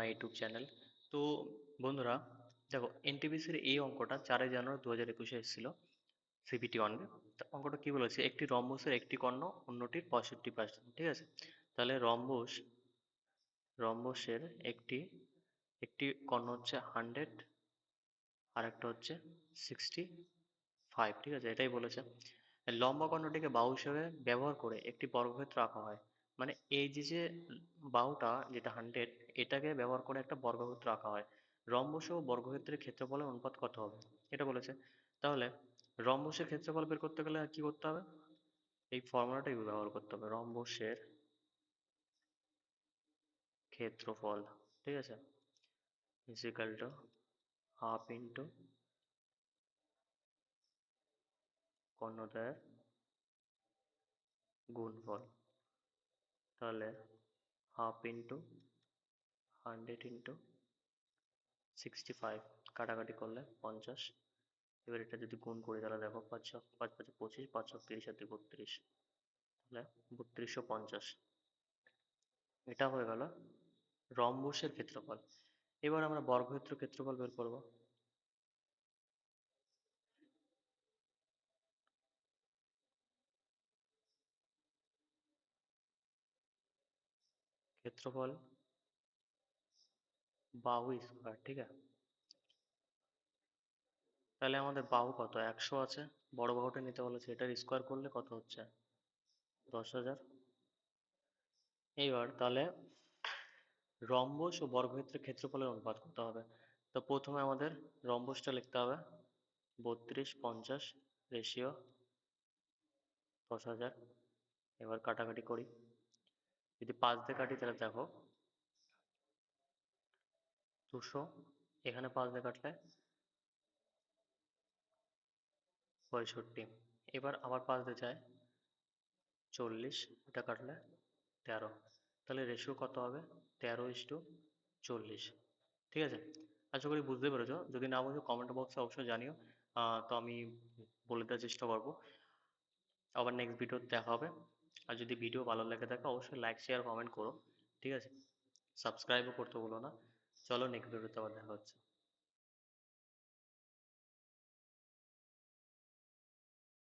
YouTube channel. তো বন্ধুরা, দেখো এনটিপিসির এই অঙ্কটা 4 জানুয়ারি 2021 এসেছিল সিবিটি ওয়ানে। অঙ্কটা কি বলেছে, একটি রম্বসের একটি কর্ণ অন্যটির 65%, ঠিক আছে। তাহলে রম্বসের একটি একটি কর্ণ হচ্ছে 100 আর একটা হচ্ছে 65, ঠিক আছে, এটাই বলেছে। লম্বা কর্ণটিকে বাহু হিসেবে ব্যবহার করে একটি বর্গক্ষেত্র আঁকা হয়। মানে এই যে বাহুটা যেটা 100, এটাকে ব্যবহার করে একটা বর্গক্ষেত্র আঁকা হয়। রম্বস ও বর্গক্ষেত্রের ক্ষেত্রফলের অনুপাত কত হবে, এটা বলেছে। তাহলে রম্বসের ক্ষেত্রফল বের করতে গেলে কি করতে হবে, এই ফর্মুলাটাই ব্যবহার করতে হবে, রম্বসের ক্ষেত্রফল, ঠিক আছে, ইজিক্যাল টু হাফ ইন্টু কর্ণদ্বয়ের গুণফল। তাহলে হাফ ইন্টু 100 ইন্টু 65, কাটাকাটি করলে 50। এবার এটা যদি গুণ করি তাহলে দেখো 5 5 25, 530 আর 32, তাহলে 3250। এটা হয়ে গেল রম্বসের ক্ষেত্রফল। এবার আমরা বর্গক্ষেত্রের ক্ষেত্রফল বের করব। ক্ষেত্রফল বাহু স্কোয়ার, ঠিক আছে। তাহলে আমাদের বাহু কত, 100 আছে, বড় বাহুটা নিতে বলেছে, এটার স্কোয়ার করলে কত হচ্ছে, 10,000। এইবার তাহলে রম্বস ও বর্গক্ষেত্রের ক্ষেত্রফলের অনুপাত কত হবে। তো প্রথমে আমাদের রম্বসটা লিখতে হবে, 3250 রেশিও 10,000। এবার কাটাকাটি করি, যদি 5 দিয়ে কাটি তাহলে দেখো 200, এখানে 5 দিয়ে কাটলে 65। এবার আবার 5 দিয়ে যায় 40, এটা কাটলে 13। তাহলে রেশিও কত হবে, 13:40, ঠিক আছে। আশা করি বুঝতে পেরেছো, যদি না বুঝো কমেন্ট বক্সে অবশ্যই জানিও, তো আমি বলে দেওয়ার চেষ্টা করবো। আবার নেক্সট ভিডিওতে দেখা হবে। আর যদি ভিডিও ভালো লেগে থাকে অবশ্যই লাইক শেয়ার কমেন্ট করো, ঠিক আছে। সাবস্ক্রাইবও করতে ভুলো না। চলো নেক্সট ভিডিওতে আবার দেখা হচ্ছে।